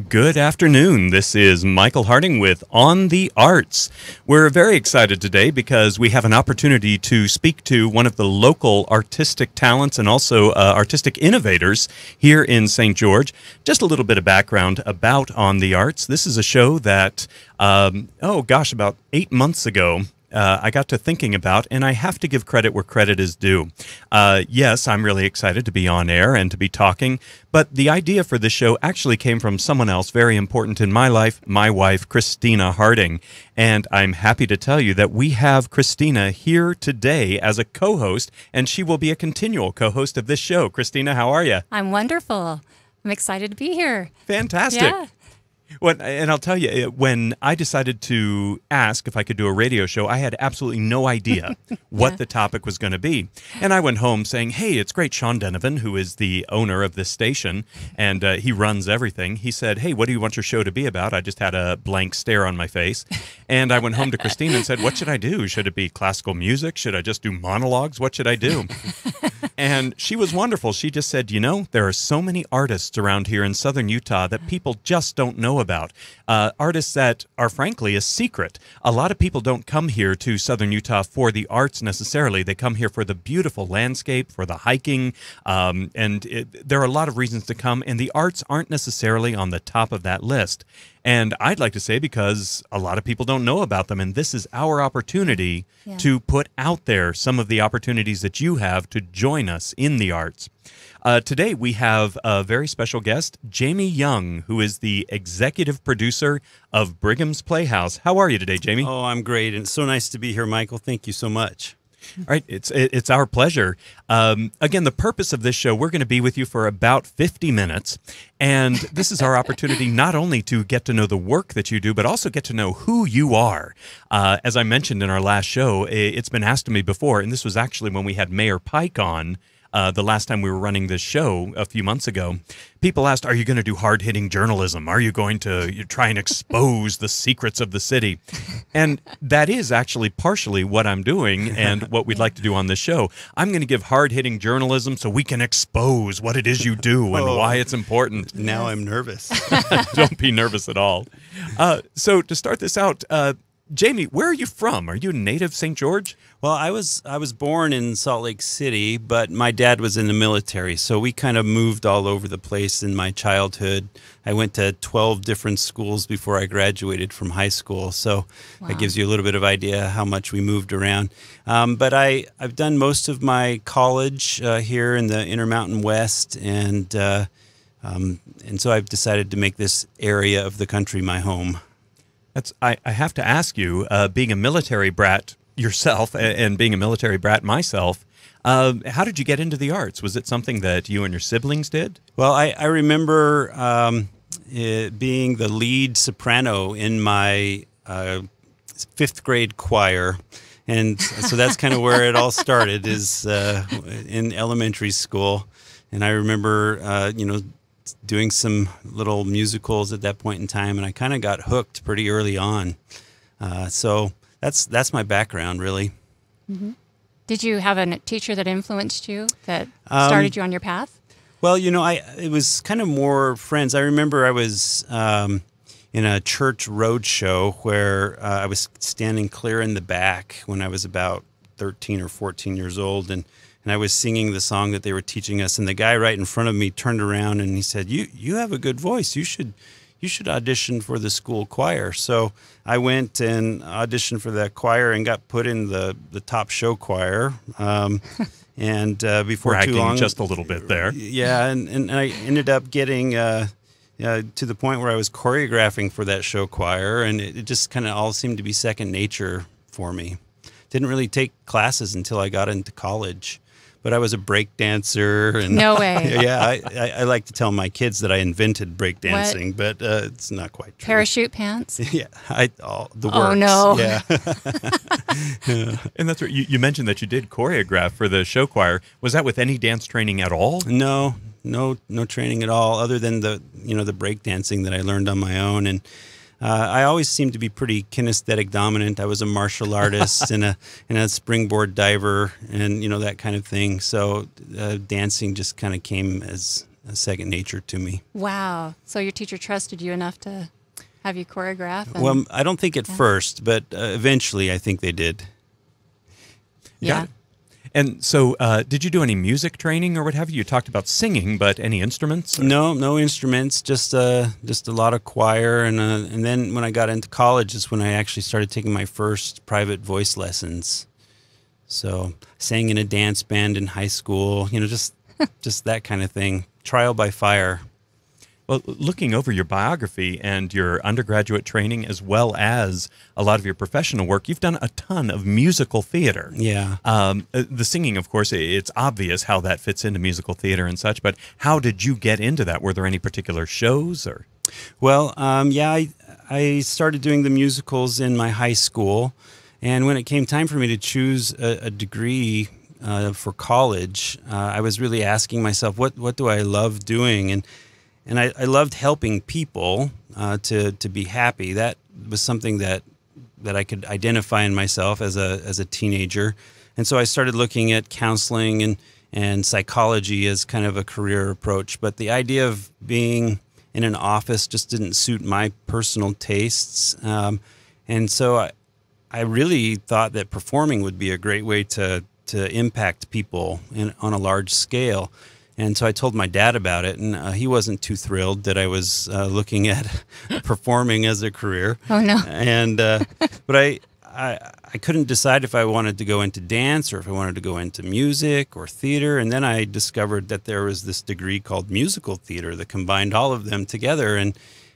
Good afternoon. This is Michael Harding with On the Arts. We're very excited today because we have an opportunity to speak to one of the local artistic talents and also artistic innovators here in St. George. Just a little bit of background about On the Arts. This is a show that, about 8 months ago, I got to thinking about, and I have to give credit where credit is due. Yes, I'm really excited to be on air and to be talking, but the idea for this show actually came from someone else very important in my life, my wife, Christina Harding. And I'm happy to tell you that we have Christina here today as a co-host, and she will be a continual co-host of this show. Christina, how are you? I'm wonderful. I'm excited to be here. Fantastic. Yeah. Well, and I'll tell you, when I decided to ask if I could do a radio show, I had absolutely no idea what the topic was going to be. And I went home saying, hey, it's great. Sean Denovan, who is the owner of this station, and he runs everything. He said, hey, what do you want your show to be about? I just had a blank stare on my face. And I went home to Christine and said, what should I do? Should it be classical music? Should I just do monologues? What should I do? And she was wonderful. She just said, you know, there are so many artists around here in southern Utah that people just don't know about. Artists that are frankly a secret. A lot of people don't come here to southern Utah for the arts necessarily. They come here for the beautiful landscape, for the hiking, there are a lot of reasons to come, and the arts aren't necessarily on the top of that list. And I'd like to say because a lot of people don't know about them, and this is our opportunity to put out there some of the opportunities that you have to join us in the arts. Today we have a very special guest, Jamie Young, who is the executive producer of Brigham's Playhouse. How are you today, Jamie? Oh, I'm great, and it's so nice to be here, Michael. Thank you so much. All right, it's our pleasure. Again, the purpose of this show, we're going to be with you for about 50 minutes, and this is our opportunity not only to get to know the work that you do, but also get to know who you are. As I mentioned in our last show, it's been asked of me before, and this was actually when we had Mayor Pike on, the last time we were running this show a few months ago. People asked, are you going to do hard-hitting journalism? Are you going to try and expose the secrets of the city? And that is actually partially what I'm doing and what we'd like to do on this show. I'm going to give hard-hitting journalism so we can expose what it is you do and why it's important. Now I'm nervous. Don't be nervous at all. So to start this out, Jamie, where are you from? Are you a native St. George? Well, I was born in Salt Lake City, but my dad was in the military, so we kind of moved all over the place in my childhood. I went to 12 different schools before I graduated from high school, so that gives you a little bit of idea how much we moved around. But I've done most of my college here in the Intermountain West, and so I've decided to make this area of the country my home. I have to ask you, being a military brat yourself and being a military brat myself, how did you get into the arts? Was it something that you and your siblings did? Well, I remember being the lead soprano in my 5th grade choir. And so that's kind of where it all started, is in elementary school. And I remember, doing some little musicals at that point in time, and I kind of got hooked pretty early on. So that's my background, really. Mm-hmm. Did you have a teacher that influenced you, that started you on your path? Well, it was kind of more friends. I remember I was in a church road show where I was standing clear in the back when I was about 13 or 14 years old, and I was singing the song that they were teaching us, and the guy right in front of me turned around and he said, "You have a good voice. You should audition for the school choir." So I went and auditioned for that choir and got put in the top show choir. And before too long, just a little bit there. Yeah, and I ended up getting to the point where I was choreographing for that show choir, and it just kind of all seemed to be second nature for me. Didn't really take classes until I got into college. But I was a break dancer. And no way. Yeah, I like to tell my kids that I invented break dancing, but it's not quite true. Parachute pants? Yeah, the works. Oh, no. Yeah. And that's right. You mentioned that you did choreograph for the show choir. Was that with any dance training at all? No training at all, other than the break dancing that I learned on my own. And I always seemed to be pretty kinesthetic dominant. I was a martial artist and a springboard diver, and that kind of thing. So dancing just kind of came as second nature to me. Wow. So your teacher trusted you enough to have you choreograph? Well, I don't think at first, but eventually I think they did. Yeah. Got it. And so, did you do any music training or what have you? You talked about singing, but any instruments? No instruments, just a lot of choir, and then when I got into college is when I actually started taking my first private voice lessons. So, sang in a dance band in high school, just that kind of thing. Trial by fire. Well, looking over your biography and your undergraduate training, as well as a lot of your professional work, you've done a ton of musical theater. Yeah. The singing, of course, it's obvious how that fits into musical theater and such, but how did you get into that? Were there any particular shows or? Well, I started doing the musicals in my high school, and when it came time for me to choose a degree for college, I was really asking myself, what do I love doing? And I loved helping people to be happy. That was something that I could identify in myself as a teenager. And so I started looking at counseling and psychology as kind of a career approach. But the idea of being in an office just didn't suit my personal tastes. And so I really thought that performing would be a great way to impact people on a large scale. And so I told my dad about it, and he wasn't too thrilled that I was looking at performing as a career. Oh, no. And but I couldn't decide if I wanted to go into dance or if I wanted to go into music or theater. And then I discovered that there was this degree called musical theater that combined all of them together.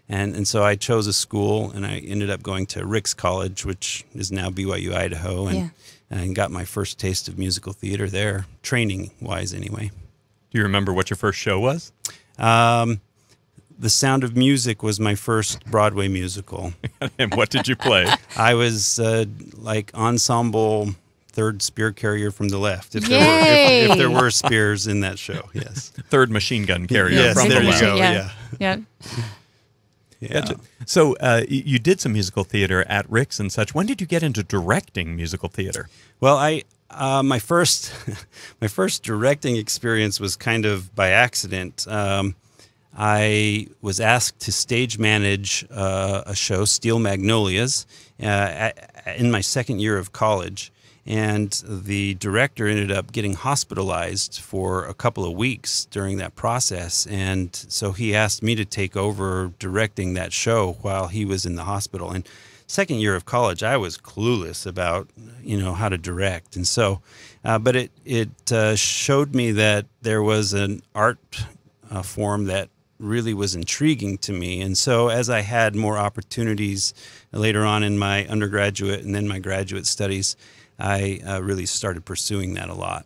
And so I chose a school, and I ended up going to Ricks College, which is now BYU Idaho, and got my first taste of musical theater there, training-wise anyway. Do you remember what your first show was? The Sound of Music was my first Broadway musical. And what did you play? I was like ensemble third spear carrier from the left, if there were spears in that show, yes. Third machine gun carrier yes, from there the you left. go, Yeah. yeah. Gotcha. So you did some musical theater at Ricks and such. When did you get into directing musical theater? Well, my first directing experience was kind of by accident. I was asked to stage manage a show, Steel Magnolias, in my second year of college. And the director ended up getting hospitalized for a couple of weeks during that process. And so he asked me to take over directing that show while he was in the hospital. And second year of college, I was clueless about, how to direct. And so, but it showed me that there was an art form that really was intriguing to me. And so as I had more opportunities later on in my undergraduate and then my graduate studies, I really started pursuing that a lot.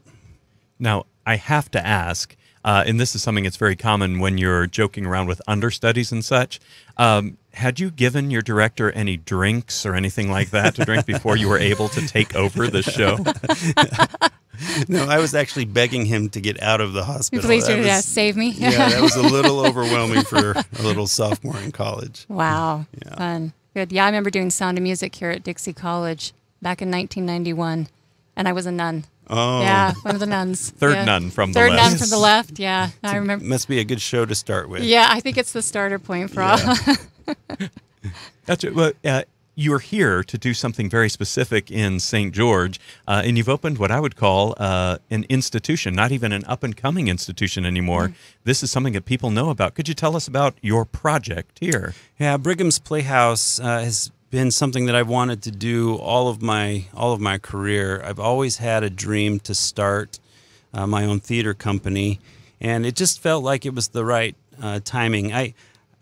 Now, I have to ask, and this is something that's very common when you're joking around with understudies and such, had you given your director any drinks or anything like that to drink before you were able to take over the show? No, I was actually begging him to get out of the hospital. Please save me. Yeah, that was a little overwhelming for a little sophomore in college. Wow. Yeah. Fun. Good. Yeah, I remember doing Sound of Music here at Dixie College back in 1991, and I was a nun. Oh. Yeah, one of the nuns. Third nun from the Third left. nun from the left, yeah. I remember. Must be a good show to start with. Yeah, I think it's the starter point for all. That's it. Well, you're here to do something very specific in St. George, and you've opened what I would call an institution, not even an up-and-coming institution anymore. This is something that people know about. Could you tell us about your project here? Yeah, Brigham's Playhouse has been something that I've wanted to do all of my career. I've always had a dream to start my own theater company, and it just felt like it was the right timing.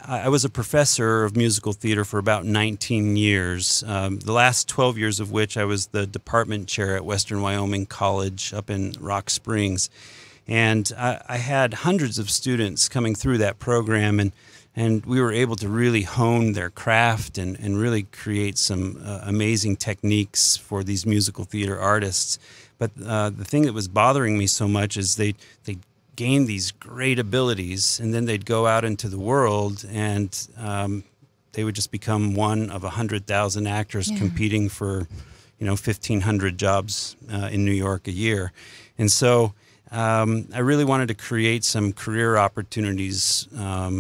I was a professor of musical theater for about 19 years, the last 12 years of which I was the department chair at Western Wyoming College up in Rock Springs. And I had hundreds of students coming through that program, and we were able to really hone their craft and really create some amazing techniques for these musical theater artists. But the thing that was bothering me so much is they gain these great abilities, and then they'd go out into the world, and they would just become one of 100,000 actors competing for, 1,500 jobs in New York a year. And so I really wanted to create some career opportunities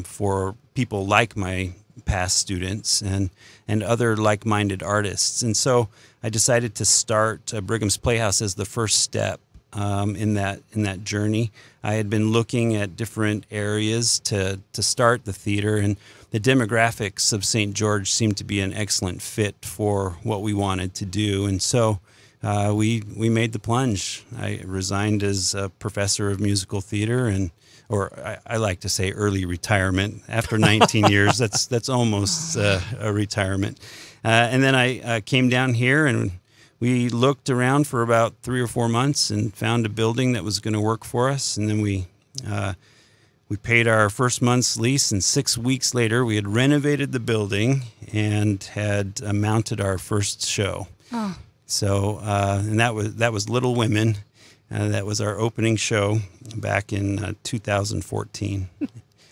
for people like my past students and other like-minded artists. And so I decided to start Brigham's Playhouse as the first step in that journey. I had been looking at different areas to start the theater, and the demographics of St. George seemed to be an excellent fit for what we wanted to do. And so we made the plunge. I resigned as a professor of musical theater, or I like to say early retirement. After 19 years, that's almost a retirement. And then I came down here, and we looked around for about 3 or 4 months and found a building that was going to work for us. And then we paid our first month's lease, and 6 weeks later, we had renovated the building and had mounted our first show. Oh. So, and that was Little Women. That was our opening show back in 2014.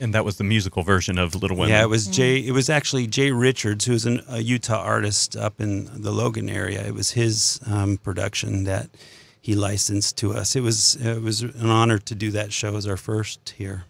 And that was the musical version of Little Women. Yeah, it was It was actually Jay Richards, who's a Utah artist up in the Logan area. It was his production that he licensed to us. It was an honor to do that show as our first here.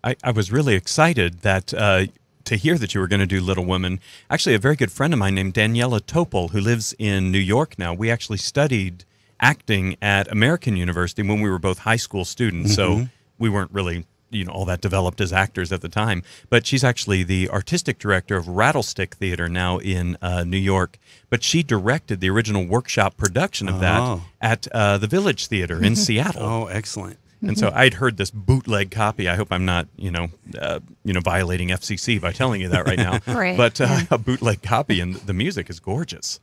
I was really excited that to hear that you were going to do Little Women. Actually, a very good friend of mine named Daniela Topol, who lives in New York now, we actually studied acting at American University when we were both high school students. Mm-hmm. So we weren't really all that developed as actors at the time. But she's actually the artistic director of Rattlestick Theater now in New York. But she directed the original workshop production of that at the Village Theater in Seattle. Oh, excellent. And so I'd heard this bootleg copy. I hope I'm not, violating FCC by telling you that right now. Right. But a bootleg copy, and the music is gorgeous.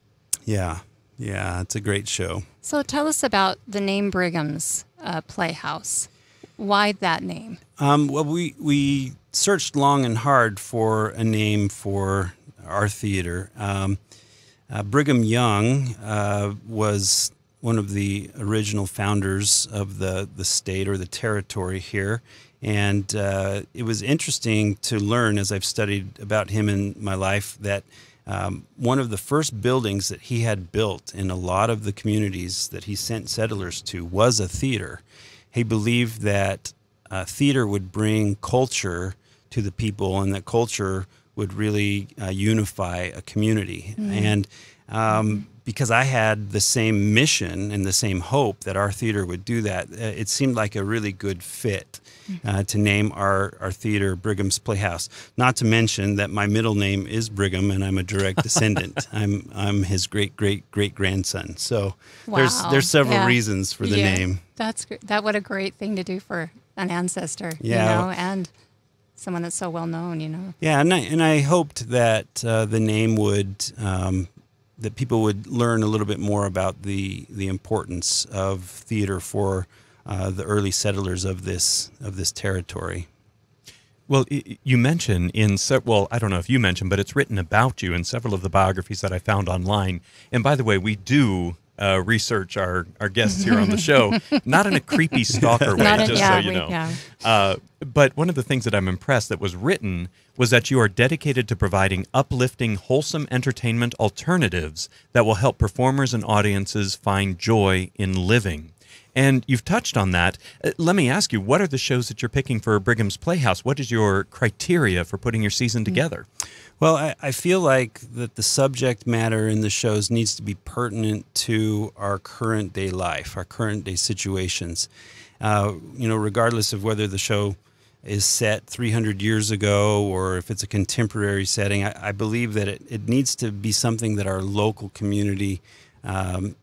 Yeah, it's a great show. So tell us about the name Brigham's Playhouse. Why that name? Well, we searched long and hard for a name for our theater. Brigham Young was one of the original founders of the state or the territory here. And it was interesting to learn, as I've studied about him in my life, that one of the first buildings that he had built in a lot of the communities that he sent settlers to was a theater. He believed that theater would bring culture to the people, and that culture would really unify a community. Mm. And because I had the same mission and the same hope that our theater would do that, it seemed like a really good fit to name our theater Brigham's Playhouse. Not to mention that my middle name is Brigham, and I'm a direct descendant. I'm his great-great-grandson. So there's several reasons for the name. That's what a great thing to do for an ancestor, and someone that's so well known, Yeah, and I hoped that the name would that people would learn a little bit more about the importance of theater for the early settlers of this territory. Well, you mention I don't know if you mentioned, but it's written about you in several of the biographies that I found online. And by the way, we do research our guests here on the show, not in a creepy stalker way, so you know. Yeah. But one of the things that I'm impressed that was written was that you are dedicated to providing uplifting, wholesome entertainment alternatives that will help performers and audiences find joy in living. And you've touched on that. Let me ask you, what are the shows that you're picking for Brigham's Playhouse? What is your criteria for putting your season together? Well, I feel like that the subject matter in the shows needs to be pertinent to our current day life, our current day situations. Regardless of whether the show is set 300 years ago or if it's a contemporary setting, I believe that it needs to be something that our local community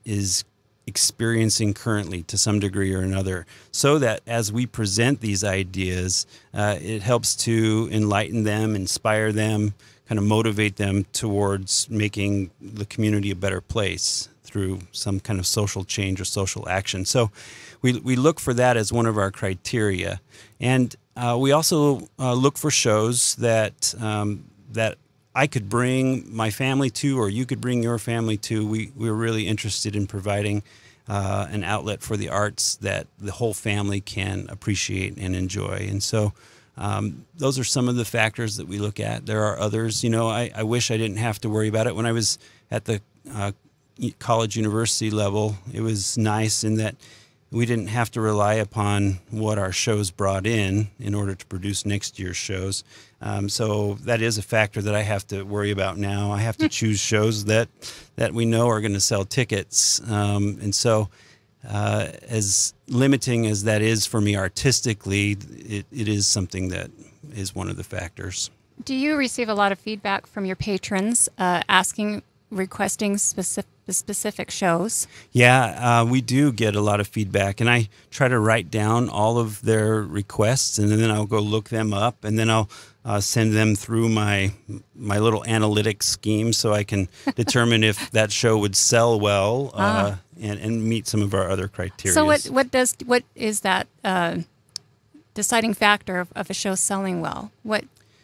is experiencing currently to some degree or another, so that as we present these ideas, it helps to enlighten them, inspire them, kind of motivate them towards making the community a better place through some kind of social change or social action. So we look for that as one of our criteria. And we also look for shows that I could bring my family to, or you could bring your family to. We're really interested in providing an outlet for the arts that the whole family can appreciate and enjoy. And so those are some of the factors that we look at. There are others. I wish I didn't have to worry about it. When I was at the college university level, it was nice in that we didn't have to rely upon what our shows brought in order to produce next year's shows. So that is a factor that I have to worry about now. I have to choose shows that we know are going to sell tickets. And so as limiting as that is for me artistically, it is something that is one of the factors. Do you receive a lot of feedback from your patrons requesting specific shows? Yeah, we do get a lot of feedback, and I try to write down all of their requests, and then I'll go look them up, and then I'll send them through my little analytics scheme so I can determine if that show would sell well and meet some of our other criteria. So what is that deciding factor of a show selling well?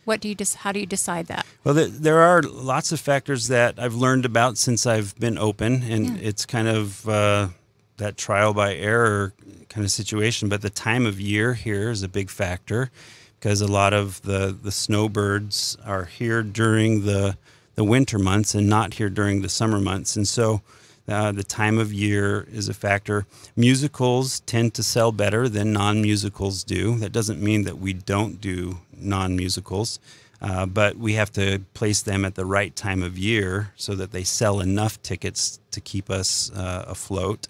How do you decide that? Well, there are lots of factors that I've learned about since I've been open, and it's kind of that trial by error kind of situation. But the time of year here is a big factor, because a lot of the snowbirds are here during the winter months and not here during the summer months. And so the time of year is a factor. Musicals tend to sell better than non-musicals do. That doesn't mean that we don't do non-musicals, but we have to place them at the right time of year so that they sell enough tickets to keep us afloat.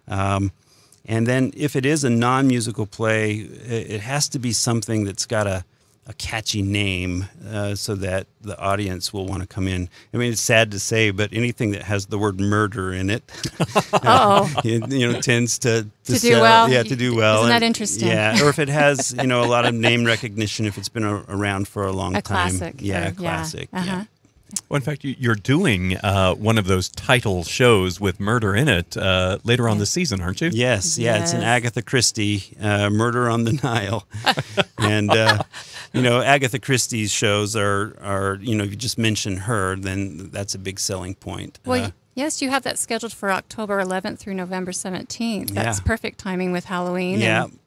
And then if it is a non-musical play, it has to be something that's got a catchy name so that the audience will want to come in. I mean, it's sad to say, but anything that has the word murder in it, tends to do sell, well. Yeah, to do well. Isn't that interesting? Yeah, or if it has, a lot of name recognition, if it's been around for a long time. A classic. Yeah, classic. Uh-huh. Yeah. Well, in fact, you're doing one of those title shows with murder in it later on this season, aren't you? Yes, it's an Agatha Christie, Murder on the Nile. And, Agatha Christie's shows are if you just mention her, then that's a big selling point. Well, yes, you have that scheduled for October 11th through November 17th. That's perfect timing with Halloween.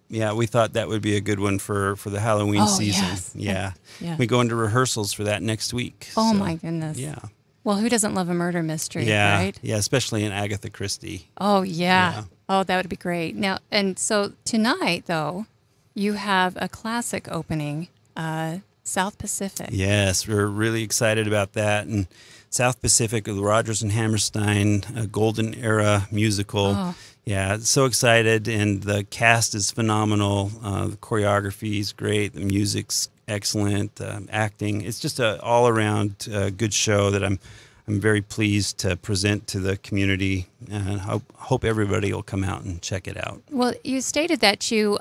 Yeah, we thought that would be a good one for the Halloween season. Yes. Yeah. We go into rehearsals for that next week. Oh, my goodness. Yeah. Well, who doesn't love a murder mystery, right? Yeah, especially in Agatha Christie. Oh, yeah. Oh, that would be great. Now, and so tonight, though, you have a classic opening, South Pacific. Yes, we're really excited about that. And South Pacific, the Rodgers and Hammerstein, a golden era musical. Oh. Yeah, so excited, and the cast is phenomenal. The choreography is great. The music's excellent. Acting, it's just an all-around good show that I'm very pleased to present to the community, and hope everybody will come out and check it out. Well, you stated that you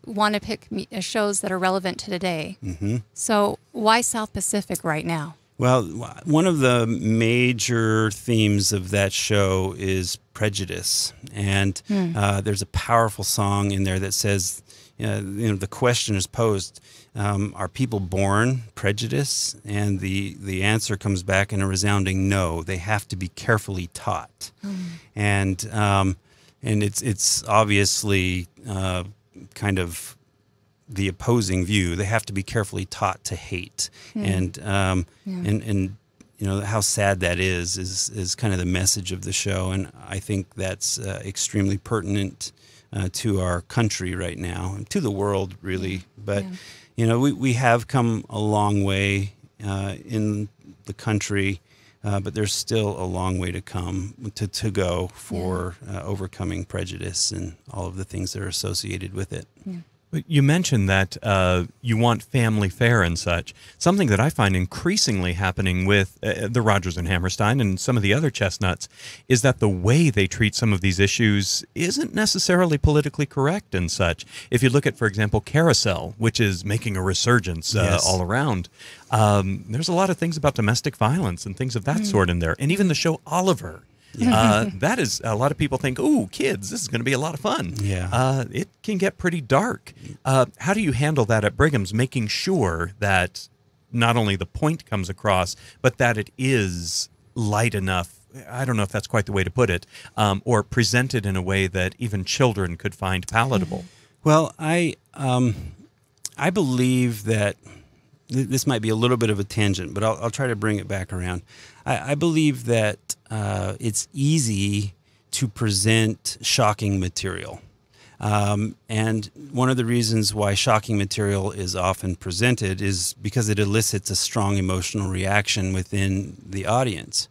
want to pick shows that are relevant to today. Mm-hmm. So why South Pacific right now? Well, one of the major themes of that show is prejudice, and there's a powerful song in there that says, the question is posed, are people born prejudiced? And the answer comes back in a resounding no. They have to be carefully taught, and it's obviously kind of the opposing view. They have to be carefully taught to hate, and how sad that is kind of the message of the show, and I think that's extremely pertinent to our country right now, and to the world really. But we have come a long way in the country, but there's still a long way to come to go for overcoming prejudice and all of the things that are associated with it. Yeah. You mentioned that you want family fare and such. Something that I find increasingly happening with the Rodgers and Hammerstein and some of the other chestnuts is that the way they treat some of these issues isn't necessarily politically correct and such. If you look at, for example, Carousel, which is making a resurgence all around, there's a lot of things about domestic violence and things of that sort in there. And even the show Oliver. That is, a lot of people think, ooh, kids, this is going to be a lot of fun. Yeah. It can get pretty dark. How do you handle that at Brigham's, making sure that not only the point comes across, but that it is light enough, I don't know if that's quite the way to put it, or presented in a way that even children could find palatable? Well, I believe that this might be a little bit of a tangent, but I'll try to bring it back around. I believe that it's easy to present shocking material. And one of the reasons why shocking material is often presented is because it elicits a strong emotional reaction within the audience.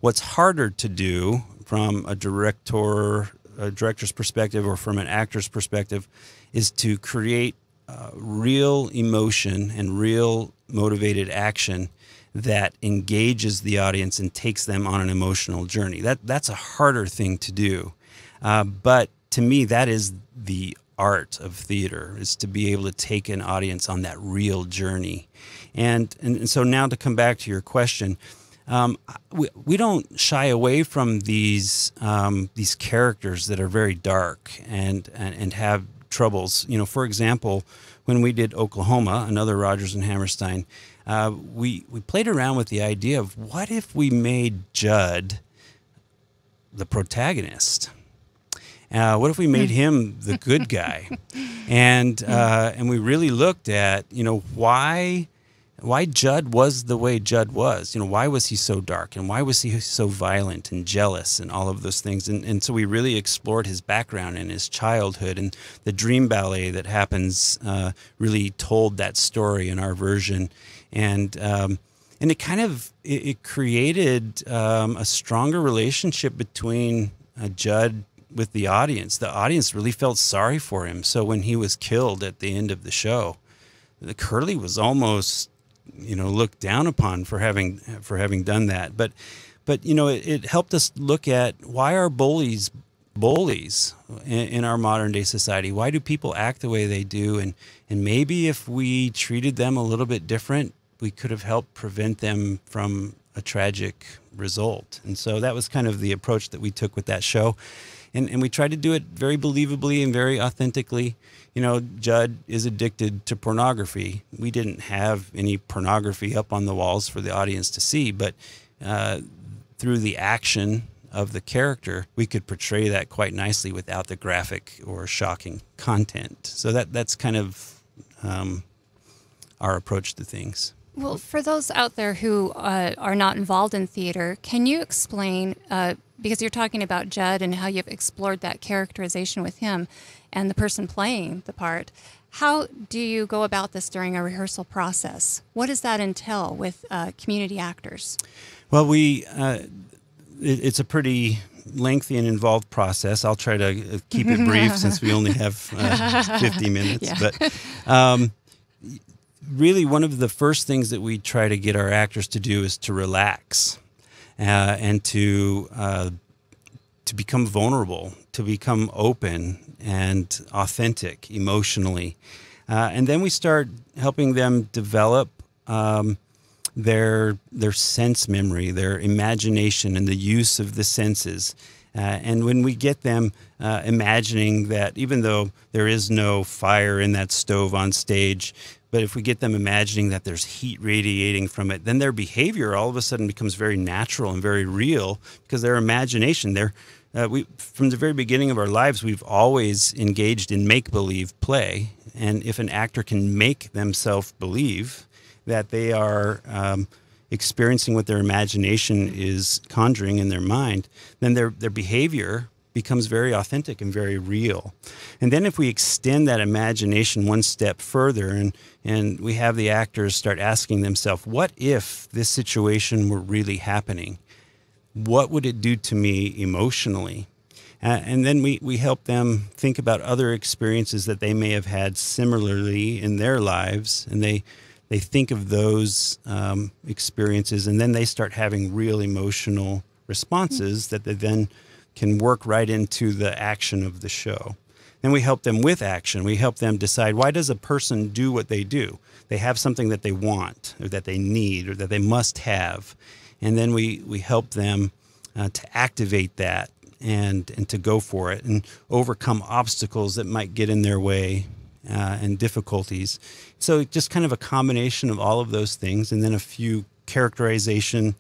What's harder to do from a director's perspective or from an actor's perspective is to create real emotion and real motivated action that engages the audience and takes them on an emotional journey. That's a harder thing to do. But to me, that is the art of theater, is to be able to take an audience on that real journey. And so now to come back to your question, we don't shy away from these characters that are very dark and have troubles. You know, for example, when we did Oklahoma, another Rodgers and Hammerstein, we played around with the idea of what if we made Judd the protagonist? What if we made him the good guy? And we really looked at, you know, why Judd was the way Judd was. You know, why was he so dark, and why was he so violent and jealous and all of those things? And so we really explored his background and his childhood, and the dream ballet that happens really told that story in our version. And it kind of it created a stronger relationship between Judd with the audience. The audience really felt sorry for him. So when he was killed at the end of the show, Curly was almost, you know, looked down upon for having done that. But you know, it helped us look at, why are bullies in our modern day society? Why do people act the way they do? And maybe if we treated them a little bit different, we could have helped prevent them from a tragic result. And so that was kind of the approach that we took with that show. And we tried to do it very believably and very authentically. You know, Judd is addicted to pornography. We didn't have any pornography up on the walls for the audience to see, but through the action of the character, we could portray that quite nicely without the graphic or shocking content. So that's kind of our approach to things. Well, for those out there who are not involved in theater, can you explain, because you're talking about Judd and how you've explored that characterization with him and the person playing the part, how do you go about this during a rehearsal process? What does that entail with community actors? Well, it's a pretty lengthy and involved process. I'll try to keep it brief since we only have 50 minutes. Yeah. But really, one of the first things that we try to get our actors to do is to relax and to become vulnerable, to become open and authentic emotionally. And then we start helping them develop their sense memory, their imagination, and the use of the senses. And when we get them imagining that, even though there is no fire in that stove on stage, but if we get them imagining that there's heat radiating from it, then their behavior all of a sudden becomes very natural and very real, because their imagination, from the very beginning of our lives, we've always engaged in make-believe play. And if an actor can make themselves believe that they are experiencing what their imagination is conjuring in their mind, then their behavior becomes very authentic and very real. And then if we extend that imagination one step further and we have the actors start asking themselves, what if this situation were really happening? What would it do to me emotionally? And then we help them think about other experiences that they may have had similarly in their lives, and they think of those experiences, and then they start having real emotional responses that they then can work right into the action of the show. Then we help them with action. We help them decide, why does a person do what they do? They have something that they want, or that they need, or that they must have. And then we help them to activate that and to go for it and overcome obstacles that might get in their way and difficulties. So just kind of a combination of all of those things, and then a few characterization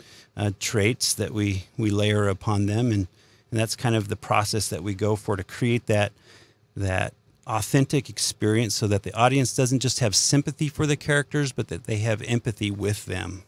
traits that we layer upon them. And that's kind of the process that we go for to create that authentic experience, so that the audience doesn't just have sympathy for the characters, but that they have empathy with them.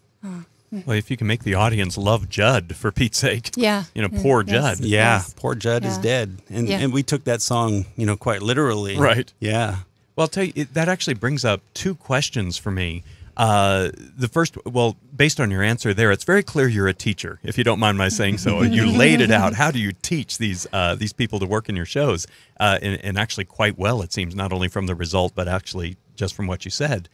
Well, if you can make the audience love Judd, for Pete's sake. Yeah. Poor Judd. Yeah, Yes. poor Judd is dead. And Yeah. and we took that song, quite literally. Right. Yeah. Well, I'll tell you, that actually brings up two questions for me. The first, well, based on your answer there, it's very clear you're a teacher, if you don't mind my saying so. You laid it out. How do you teach these people to work in your shows? And actually quite well, it seems, not only from the result, but actually just from what you said.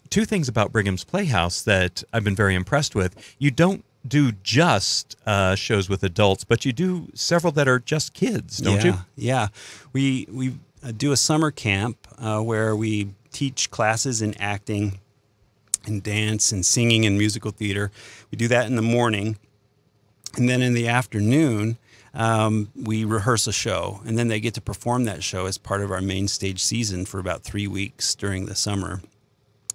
Two things about Brigham's Playhouse that I've been very impressed with. You don't do just shows with adults, but you do several that are just kids, don't you? Yeah. We do a summer camp where we teach classes in acting and dance and singing and musical theater. We do that in the morning. And then in the afternoon, we rehearse a show. And then they get to perform that show as part of our main stage season for about 3 weeks during the summer.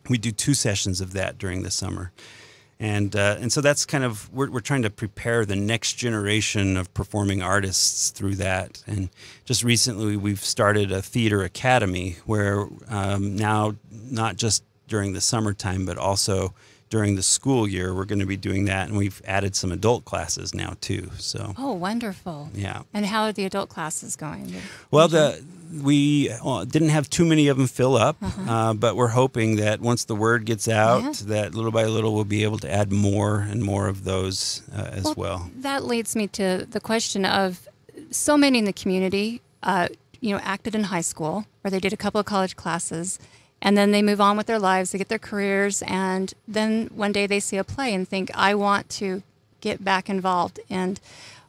We do 2 sessions of that during the summer. And so that's kind of, we're trying to prepare the next generation of performing artists through that. And just recently we've started a theater academy where now, not just during the summertime, but also during the school year, we're going to be doing that. And we've added some adult classes now too. So. Oh, wonderful. Yeah. And how are the adult classes going? Well, we didn't have too many of them fill up, but we're hoping that once the word gets out, that little by little we'll be able to add more and more of those as well. That leads me to the question of so many in the community, acted in high school, or they did a couple of college classes, and then they move on with their lives, they get their careers, and then one day they see a play and think, I want to get back involved. And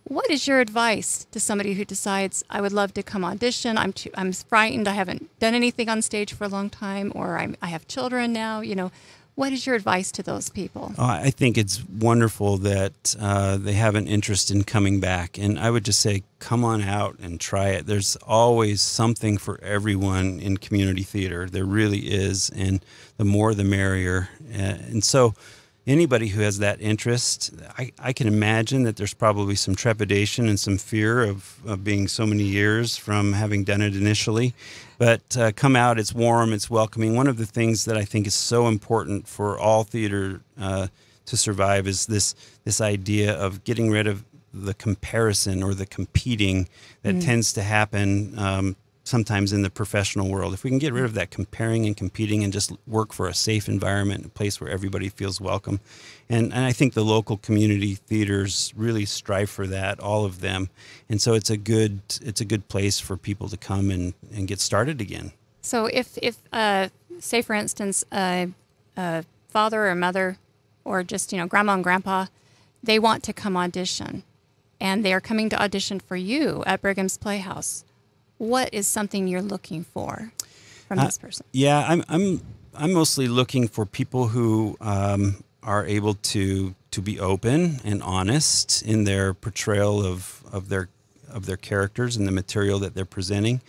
what is your advice to somebody who decides, I would love to come audition, I'm frightened, I haven't done anything on stage for a long time, or I have children now, what is your advice to those people? Oh, I think it's wonderful that they have an interest in coming back. And I would just say, come on out and try it. There's always something for everyone in community theater. There really is. And the more, the merrier. And so anybody who has that interest, I can imagine that there's probably some trepidation and some fear of being so many years from having done it initially. But come out, it's warm, it's welcoming. One of the things that I think is so important for all theater to survive is this idea of getting rid of the comparison or the competing that tends to happen sometimes in the professional world. If we can get rid of that comparing and competing and just work for a safe environment, a place where everybody feels welcome. And I think the local community theaters really strive for that, all of them. And so it's a good place for people to come and get started again. So if say for instance, a father or mother or just, grandma and grandpa, they want to come audition and they are coming to audition for you at Brigham's Playhouse, what is something you're looking for from this person? Yeah, I'm mostly looking for people who are able to be open and honest in their portrayal of their characters and the material that they're presenting.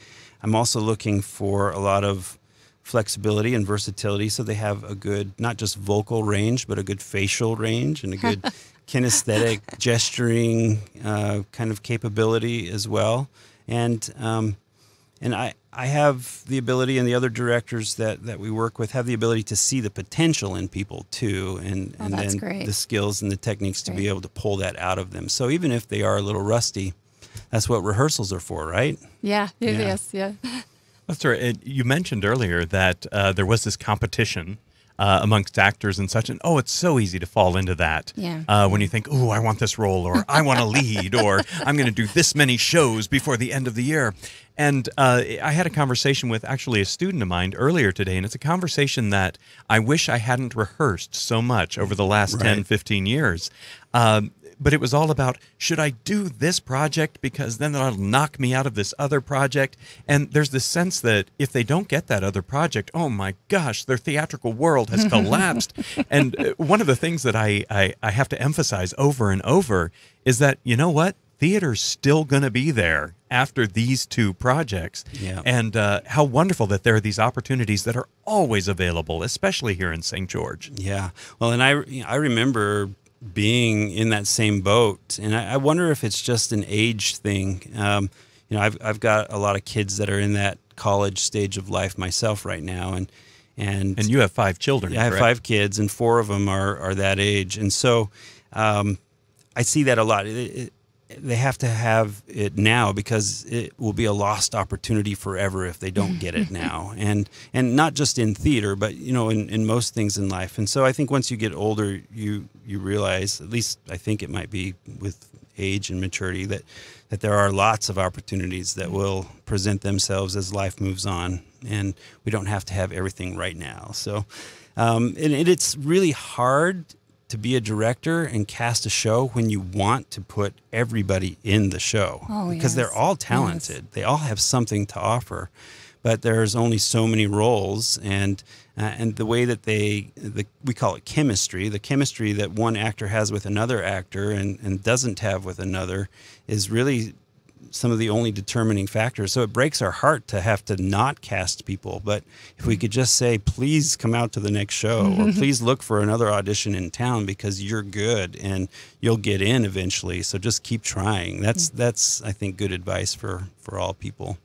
I'm also looking for a lot of flexibility and versatility, so they have a good, not just vocal range, but a good facial range and a good kinesthetic gesturing kind of capability as well. And I have the ability, and the other directors that we work with have the ability to see the potential in people too, and then great. The skills and the techniques to be able to pull that out of them. So even if they are a little rusty, that's what rehearsals are for, right? Yeah. Yes. Yeah. That's right. You mentioned earlier that there was this competition amongst actors and such, and it's so easy to fall into that. Yeah. When you think, I want this role, or I want to lead, or I'm going to do this many shows before the end of the year. And I had a conversation with actually a student of mine earlier today, and it's a conversation that I wish I hadn't rehearsed so much over the last 10, 15 years. But it was all about, should I do this project because then that'll knock me out of this other project? And there's this sense that if they don't get that other project, oh my gosh, their theatrical world has collapsed. And one of the things that I have to emphasize over and over is that, you know what? Theater's still going to be there after these 2 projects. Yeah. And how wonderful that there are these opportunities that are always available, especially here in St. George. Yeah. Well, and I remember being in that same boat, and I wonder if it's just an age thing. I've got a lot of kids that are in that college stage of life myself right now, And you have 5 children, I have correct? 5 kids, and 4 of them are that age. And so I see that a lot. They have to have it now because it will be a lost opportunity forever if they don't get it now. And not just in theater, but in most things in life. And so I think once you get older, you realize, at least I think it might be with age and maturity, that there are lots of opportunities that will present themselves as life moves on, and we don't have to have everything right now. So and it's really hard to be a director and cast a show when you want to put everybody in the show, because they're all talented. Yes. They all have something to offer, but there's only so many roles, and the way that we call it chemistry, the chemistry that one actor has with another actor and doesn't have with another is really some of the only determining factors. So it breaks our heart to have to not cast people. But if we could just say, please come out to the next show, or please look for another audition in town because you're good and you'll get in eventually. So just keep trying. That's I think, good advice for all people.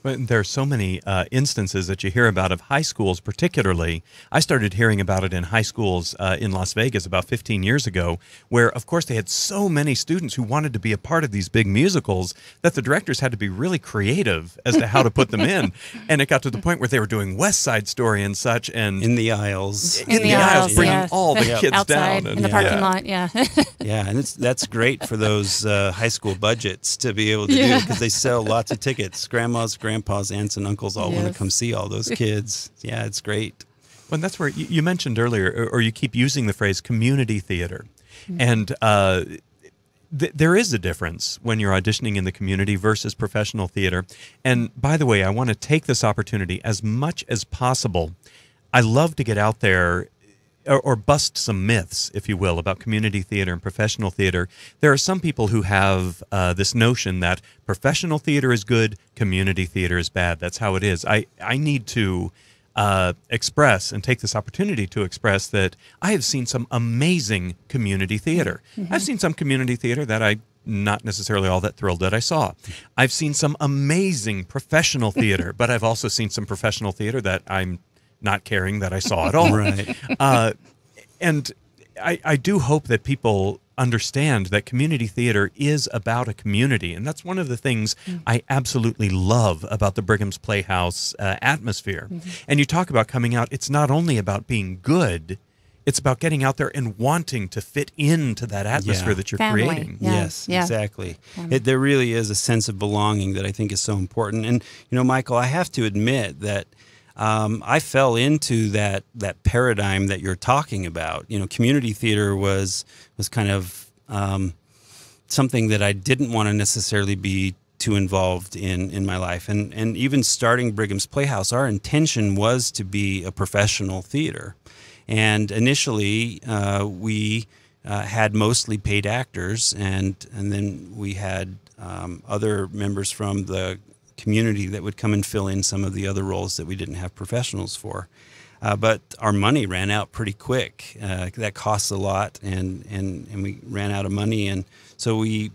But there are so many instances that you hear about of high schools particularly. I started hearing about it in high schools in Las Vegas about 15 years ago, where, of course, they had so many students who wanted to be a part of these big musicals that the directors had to be really creative as to how to put them in. And it got to the point where they were doing West Side Story and such. And in the aisles. In the aisles, bringing all the kids outside, down. In the parking lot, yeah. Yeah, and that's great for those high school budgets to be able to do, because they sell lots of tickets. Grandmas, grandpas, aunts, and uncles all want to come see all those kids. Yeah, it's great. Well, that's where you mentioned earlier, or you keep using the phrase community theater. And there is a difference when you're auditioning in the community versus professional theater. And by the way, I want to take this opportunity as much as possible. I love to get out there or bust some myths, if you will, about community theater and professional theater. There are some people who have this notion that professional theater is good, community theater is bad. That's how it is. I need to express and take this opportunity to express that I have seen some amazing community theater. I've seen some community theater that I'm not necessarily all that thrilled that I saw. I've seen some amazing professional theater, but I've also seen some professional theater that I'm not caring that I saw at all. Right. And I do hope that people understand that community theater is about a community. And that's one of the things I absolutely love about the Brigham's Playhouse atmosphere. And you talk about coming out, it's not only about being good, it's about getting out there and wanting to fit into that atmosphere that you're creating. Yes, exactly. There really is a sense of belonging that I think is so important. And, Michael, I have to admit that I fell into that paradigm that you're talking about. Community theater was kind of something that I didn't want to necessarily be too involved in my life. And even starting Brigham's Playhouse, our intention was to be a professional theater. And initially, we had mostly paid actors, and then we had other members from the community that would come and fill in some of the other roles that we didn't have professionals for. But our money ran out pretty quick. That costs a lot, and we ran out of money. And so we,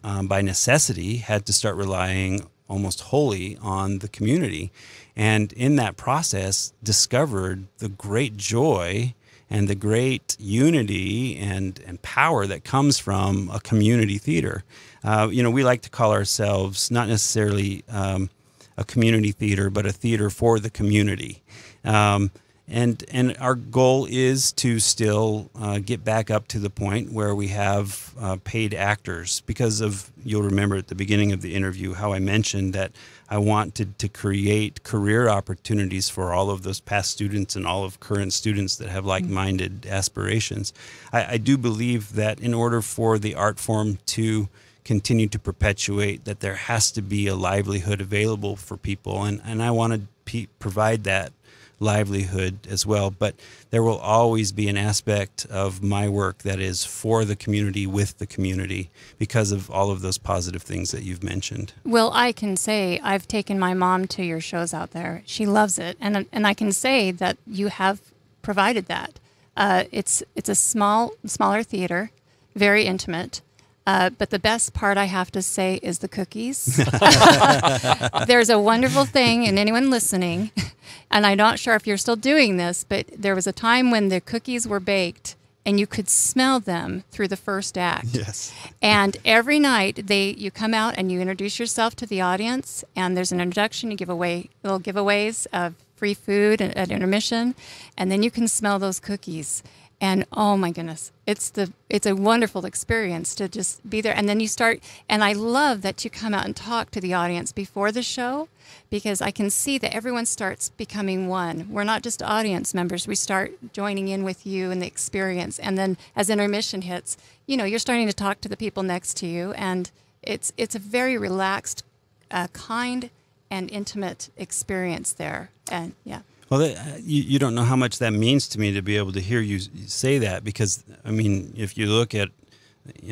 by necessity, had to start relying almost wholly on the community. And in that process, discovered the great joy and the great unity and power that comes from a community theater. We like to call ourselves not necessarily a community theater, but a theater for the community. And our goal is to still get back up to the point where we have paid actors, because you'll remember at the beginning of the interview how I mentioned that I wanted to create career opportunities for all of those past students and all of current students that have like-minded aspirations. I do believe that in order for the art form to continue to perpetuate, that there has to be a livelihood available for people, and I want to provide that livelihood as well. But there will always be an aspect of my work that is for the community, with the community, because of all of those positive things that you've mentioned. Well, I can say I've taken my mom to your shows out there. She loves it, and I can say that you have provided that. It's a smaller theater, very intimate. But the best part, I have to say, is the cookies. There's a wonderful thing, and anyone listening, And I'm not sure if you're still doing this, but there was a time when the cookies were baked and you could smell them through the first act. Yes. And every night you come out and you introduce yourself to the audience, and there's an introduction. You give away little giveaways of free food at intermission, and then you can smell those cookies. And oh my goodness, it's a wonderful experience to just be there. And then you start, and I love that you come out and talk to the audience before the show, because I can see that everyone starts becoming one. We're not just audience members. We start joining in with you in the experience. And then as intermission hits, you're starting to talk to the people next to you. And it's a very relaxed, kind, and intimate experience there. And yeah. Well, you don't know how much that means to me to be able to hear you say that, because, I mean, if you look at,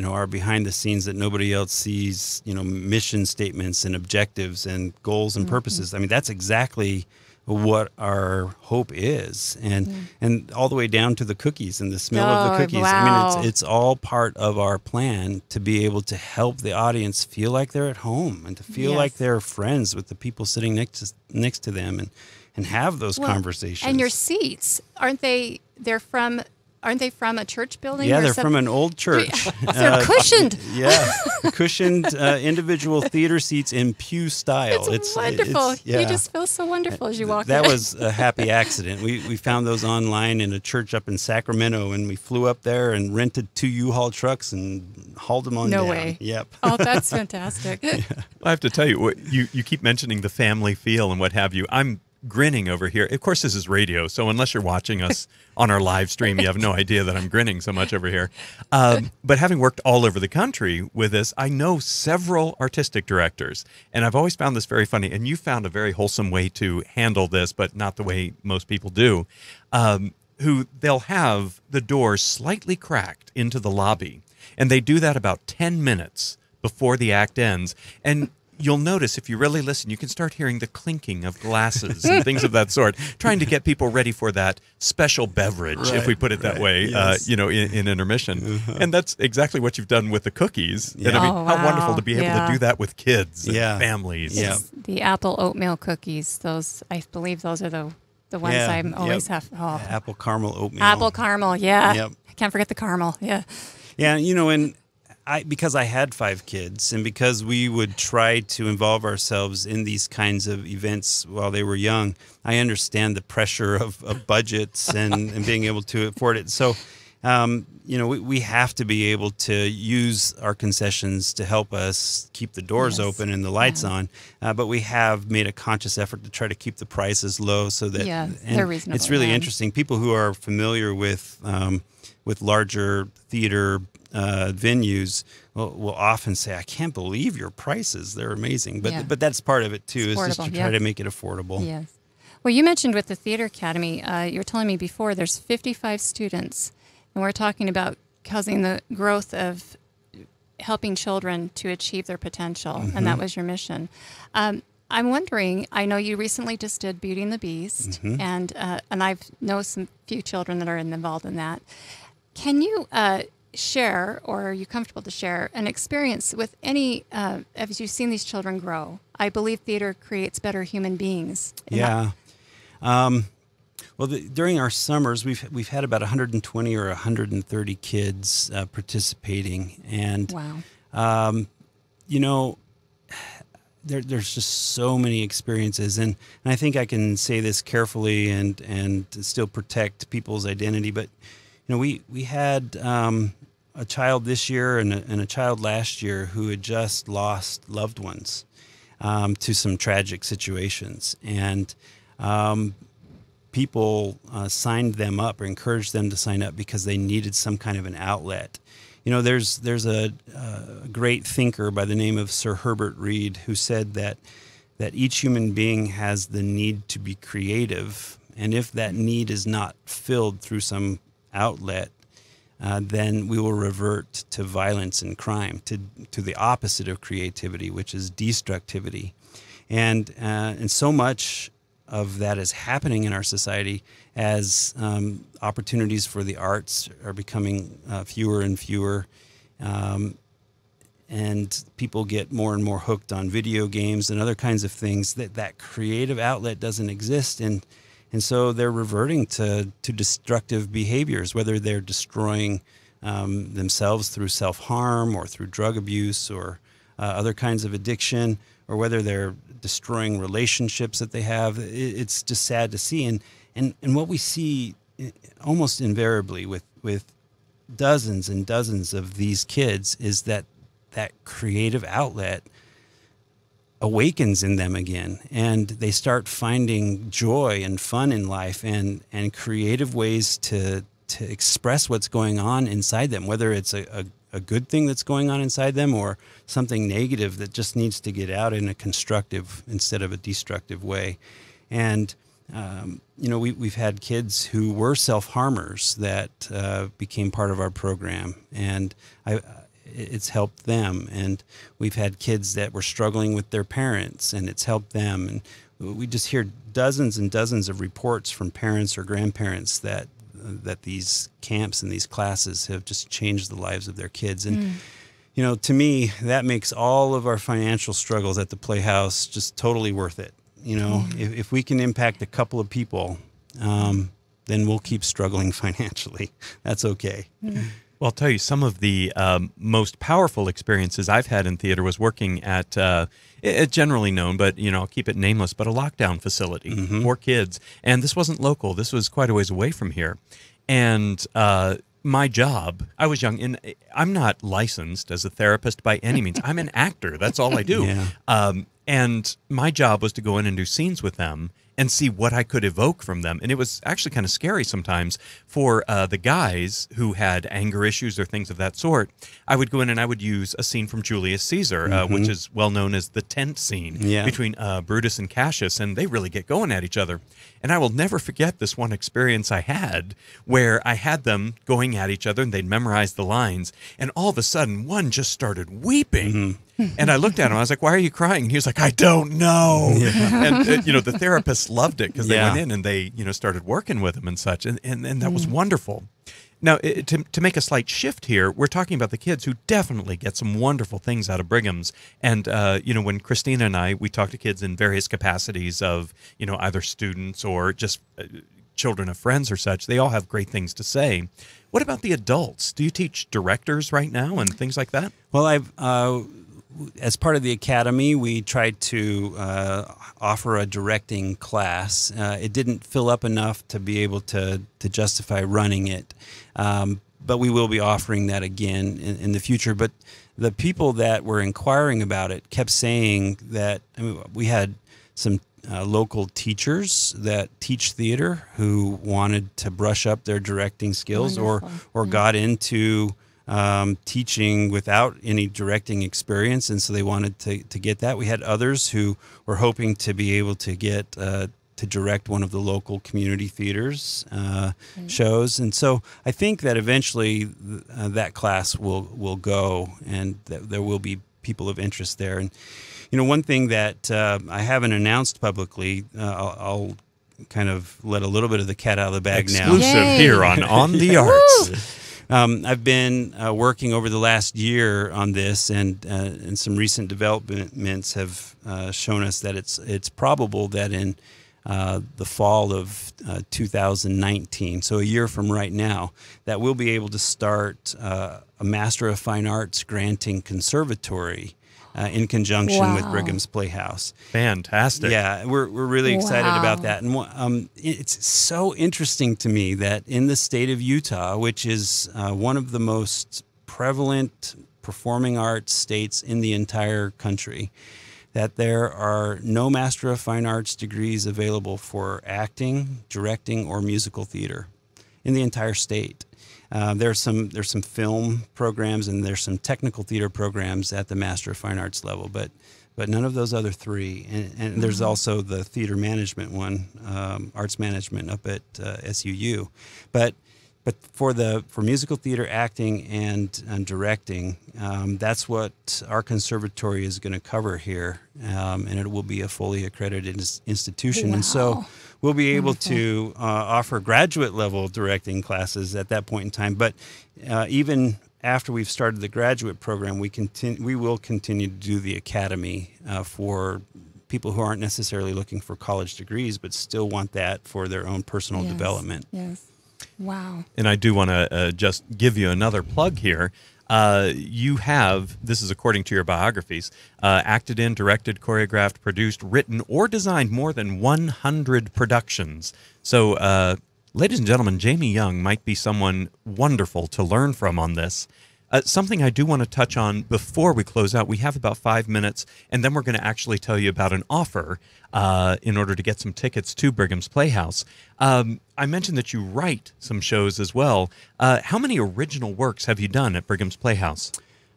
our behind the scenes that nobody else sees, mission statements and objectives and goals and purposes, I mean, that's exactly what our hope is. And all the way down to the cookies and the smell of the cookies. Wow. I mean, it's all part of our plan to be able to help the audience feel like they're at home and to feel like they're friends with the people sitting next to them and have those conversations. And your seats, aren't they from a church building? Yeah, they're from an old church. They're cushioned. Yeah, cushioned individual theater seats in pew style. It's wonderful. You just feel so wonderful as you walk in. That was a happy accident. We found those online in a church up in Sacramento, and we flew up there and rented 2 U-Haul trucks and hauled them on down. No way. Yep. Oh, that's fantastic. I have to tell you, you keep mentioning the family feel and what have you. I'm grinning over here. Of course, this is radio, so unless you're watching us on our live stream, you have no idea that I'm grinning so much over here. But having worked all over the country with this, I know several artistic directors, and I've always found this very funny, and you found a very wholesome way to handle this, but not the way most people do, who they'll have the door slightly cracked into the lobby, and they do that about 10 minutes before the act ends, and you'll notice, if you really listen, you can start hearing the clinking of glasses and things of that sort, trying to get people ready for that special beverage, if we put it that way, yes. In intermission. And that's exactly what you've done with the cookies. Yeah. And I mean, Oh, how wonderful wow. to be able to do that with kids and Yeah. families. Yeah. It's the apple oatmeal cookies. Those, I believe those are the ones Yeah. I'm always Yep. have. Oh. Apple caramel oatmeal. Apple caramel, yeah. Yep. I can't forget the caramel, yeah. Yeah, and because I had 5 kids, and because we would try to involve ourselves in these kinds of events while they were young, I understand the pressure of budgets and being able to afford it. So, we have to be able to use our concessions to help us keep the doors open and the lights on. But we have made a conscious effort to try to keep the prices low so that they're reasonable. It's really yeah. interesting. People who are familiar with larger theater venues will often say, "I can't believe your prices; they're amazing." But that's part of it too, is just to try to make it affordable. Yes. Well, you mentioned with the Theater Academy, you were telling me before there's 55 students, and we're talking about causing the growth of helping children to achieve their potential, and that was your mission. I'm wondering, I know you recently just did Beauty and the Beast, and I've know some few children that are involved in that. Can you share, or are you comfortable to share, an experience with any, as you've seen these children grow? I believe theater creates better human beings. Yeah. During our summers, we've had about 120 or 130 kids participating, and Wow. There's just so many experiences, and I think I can say this carefully and still protect people's identity. But we had a child this year and a child last year who had just lost loved ones to some tragic situations, and people signed them up or encouraged them to sign up because they needed some kind of an outlet. There's a great thinker by the name of Sir Herbert Reed who said that each human being has the need to be creative, and if that need is not filled through some outlet, then we will revert to violence and crime, to the opposite of creativity, which is destructivity. And so much of that is happening in our society as opportunities for the arts are becoming fewer and fewer. and people get more and more hooked on video games and other kinds of things, that creative outlet doesn't exist, and so they're reverting to destructive behaviors, whether they're destroying themselves through self-harm or through drug abuse or other kinds of addiction, or whether they're destroying relationships that they have. It's just sad to see, and what we see almost invariably with dozens and dozens of these kids is that creative outlet awakens in them again, and they start finding joy and fun in life and creative ways to express what's going on inside them, whether it's a good thing that's going on inside them or something negative that just needs to get out in a constructive instead of a destructive way. And we've had kids who were self-harmers that became part of our program, and it's helped them. And we've had kids that were struggling with their parents, and it's helped them. And we just hear dozens and dozens of reports from parents or grandparents that these camps and these classes have just changed the lives of their kids. And to me, that makes all of our financial struggles at the Playhouse just totally worth it. If we can impact a couple of people, then we'll keep struggling financially. That's okay. Well, I'll tell you, some of the most powerful experiences I've had in theater was working at generally known, but I'll keep it nameless, but a lockdown facility for kids. And this wasn't local. This was quite a ways away from here. And my job, I was young, and I'm not licensed as a therapist by any means. I'm an actor. That's all I do. Yeah. And my job was to go in and do scenes with them and see what I could evoke from them. And it was actually kind of scary sometimes for the guys who had anger issues or things of that sort. I would go in and I would use a scene from Julius Caesar, which is well known as the tent scene between Brutus and Cassius, and they really get going at each other. And I will never forget this one experience I had where I had them going at each other and they'd memorize the lines, and all of a sudden one just started weeping. And I looked at him, I was like, "Why are you crying?" And he was like, "I don't know." And the therapists loved it because they went in and they started working with him and such, and that was wonderful. Now, to make a slight shift here, we're talking about the kids who definitely get some wonderful things out of Brigham's. And, when Christina and we talk to kids in various capacities of, either students or just children of friends or such, they all have great things to say. What about the adults? Do you teach directors right now and things like that? Well, as part of the academy, we tried to offer a directing class. It didn't fill up enough to be able to justify running it, but we will be offering that again in the future. But the people that were inquiring about it kept saying that we had some local teachers that teach theater who wanted to brush up their directing skills or got into teaching without any directing experience, and so they wanted to get that. We had others who were hoping to be able to get to direct one of the local community theaters shows, and so I think that eventually that class will go, and that there will be people of interest there. And one thing that I haven't announced publicly, I'll kind of let a little bit of the cat out of the bag now. Exclusive here on the Arts. I've been working over the last year on this, and some recent developments have shown us that it's probable that in the fall of 2019, so a year from right now, that we'll be able to start a Master of Fine Arts granting conservatory in conjunction with Brigham's Playhouse. Fantastic. Yeah, we're really excited about that. And it's so interesting to me that in the state of Utah, which is one of the most prevalent performing arts states in the entire country, that there are no Master of Fine Arts degrees available for acting, directing, or musical theater in the entire state. There's some film programs and there's some technical theater programs at the Master of Fine Arts level, but none of those other three. And there's also the theater management one, arts management up at SUU. But for musical theater, acting, and directing, that's what our conservatory is going to cover here, and it will be a fully accredited institution. And so we'll be able to offer graduate level directing classes at that point in time. But even after we've started the graduate program, we will continue to do the academy for people who aren't necessarily looking for college degrees, but still want that for their own personal development. Yes. Wow. And I do want to just give you another plug here. You have, this is according to your biographies, acted in, directed, choreographed, produced, written, or designed more than 100 productions. So, ladies and gentlemen, Jamie Young might be someone wonderful to learn from on this. Something I do want to touch on before we close out, we have about 5 minutes, and then we're going to actually tell you about an offer in order to get some tickets to Brigham's Playhouse. I mentioned that you write some shows as well. How many original works have you done at Brigham's Playhouse?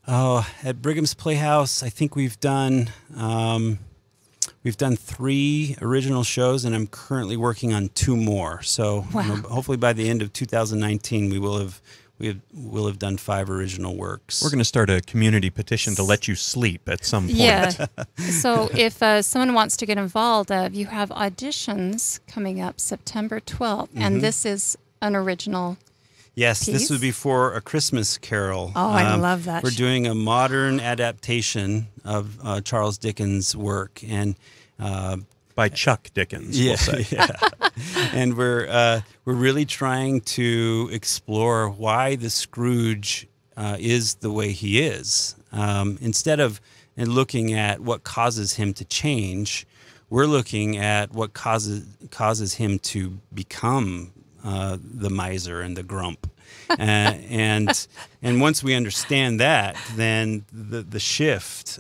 Oh, at Brigham's Playhouse, I think we've done 3 original shows, and I'm currently working on 2 more. So hopefully by the end of 2019, we will have done 5 original works. We're going to start a community petition to let you sleep at some point. Yeah. So if someone wants to get involved, you have auditions coming up September 12th, and this is an original Yes, piece? this would be for A Christmas Carol. Oh, I love that. We're doing a modern adaptation of Charles Dickens' work, and by Chuck Dickens, we'll say. Yeah. And we're really trying to explore why the Scrooge is the way he is. Instead of looking at what causes him to change, we're looking at what causes him to become the miser and the grump. And once we understand that, then the shift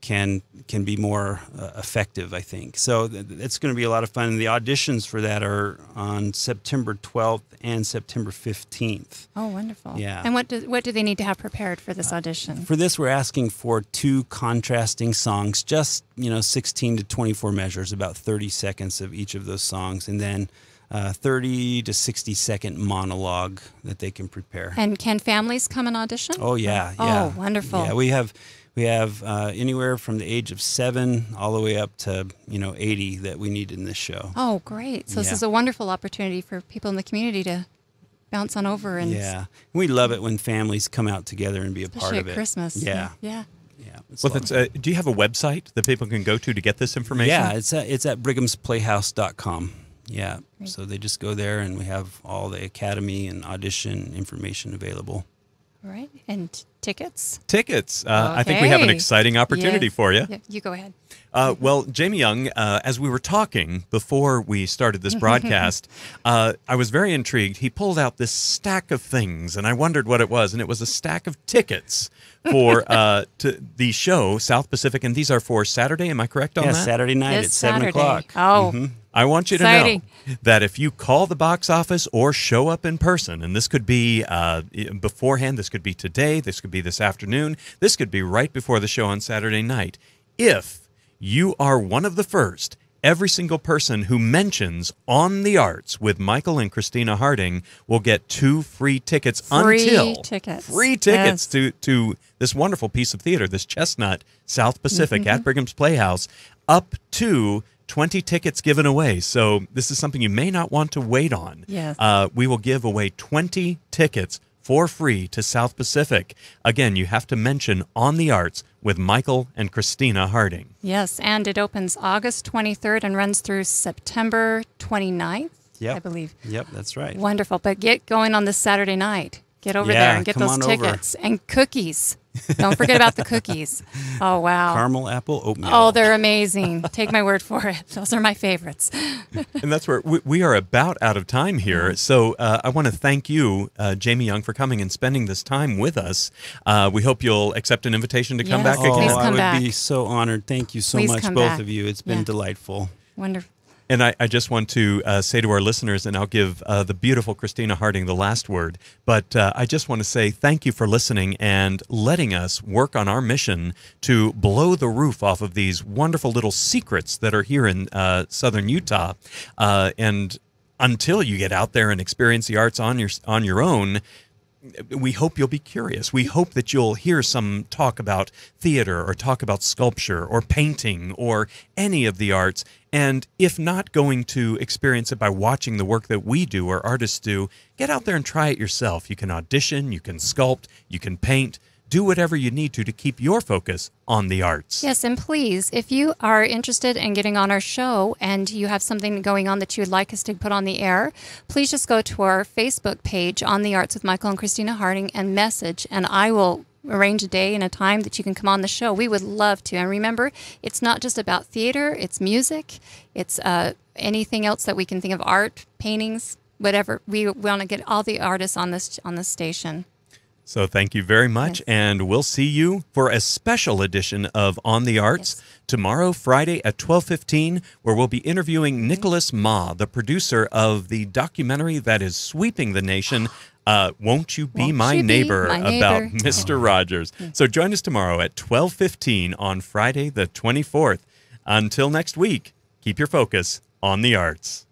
can be more effective, I think. So it's going to be a lot of fun. And the auditions for that are on September 12th and September 15th. Oh, wonderful. Yeah. And what do they need to have prepared for this audition? For this, we're asking for 2 contrasting songs, just 16 to 24 measures, about 30 seconds of each of those songs, and then 30 to 60-second monologue that they can prepare. And can families come and audition? Oh, yeah. Oh, wonderful. Yeah, we have anywhere from the age of 7 all the way up to 80 that we need in this show. Oh, great. So this is a wonderful opportunity for people in the community to bounce on over. And we love it when families come out together and be a part of it. Especially at Christmas. Yeah. Yeah. Well, do you have a website that people can go to get this information? Yeah, it's at brighamsplayhouse.com. Yeah, great. So they just go there, and we have all the academy and audition information available. All right. And tickets? Tickets. I think we have an exciting opportunity for you. Yeah, you go ahead. Well, Jamie Young, as we were talking before we started this broadcast, I was very intrigued. He pulled out this stack of things, and I wondered what it was, and it was a stack of tickets for to the show, South Pacific, and these are for Saturday. Am I correct on that? Saturday night at 7 Saturday. o'clock. Oh, I want you to exciting. know that if you call the box office or show up in person, and this could be beforehand, this could be today, this could be this afternoon, this could be right before the show on Saturday night, if you are one of the first, every single person who mentions On the Arts with Michael and Christina Harding will get 2 free tickets free tickets to this wonderful piece of theater, this Chestnut South Pacific at Brigham's Playhouse, up to 20 tickets given away. So this is something you may not want to wait on. Yes. We will give away 20 tickets for free to South Pacific. Again, you have to mention On the Arts with Michael and Christina Harding. Yes, and it opens August 23rd and runs through September 29th, I believe. Yep, that's right. Wonderful. But get going on this Saturday night. Get over there and get those tickets. And cookies. Don't forget about the cookies. Oh, wow. Caramel apple oatmeal. Oh, they're amazing. Take my word for it. Those are my favorites. And that's where we are about out of time here. So I want to thank you, Jamie Young, for coming and spending this time with us. We hope you'll accept an invitation to come back again. Please come I back. would be so honored. Thank you so much, both of you. It's been delightful. Wonderful. And I just want to say to our listeners, and I'll give the beautiful Christina Harding the last word, but I just want to say thank you for listening and letting us work on our mission to blow the roof off of these wonderful little secrets that are here in southern Utah. And until you get out there and experience the arts on your own, We hope you'll be curious. We hope that you'll hear some talk about theater or talk about sculpture or painting or any of the arts. And if not going to experience it by watching the work that we do or artists do, get out there and try it yourself. You can audition, you can sculpt, you can paint. Do whatever you need to keep your focus on the arts. Yes, and please, if you are interested in getting on our show and you have something going on that you would like us to put on the air, please just go to our Facebook page, On the Arts with Michael and Christina Harding, and message, and I will arrange a day and a time that you can come on the show. We would love to. And remember, it's not just about theater, it's music, it's anything else that we can think of, art, paintings, whatever. We want to get all the artists on this station. So thank you very much, yes. And we'll see you for a special edition of On the Arts tomorrow, Friday at 12:15, where we'll be interviewing Nicholas Ma, the producer of the documentary that is sweeping the nation, Won't You Be My Neighbor, about Mr. Rogers. So join us tomorrow at 12:15 on Friday the 24th. Until next week, keep your focus on the arts.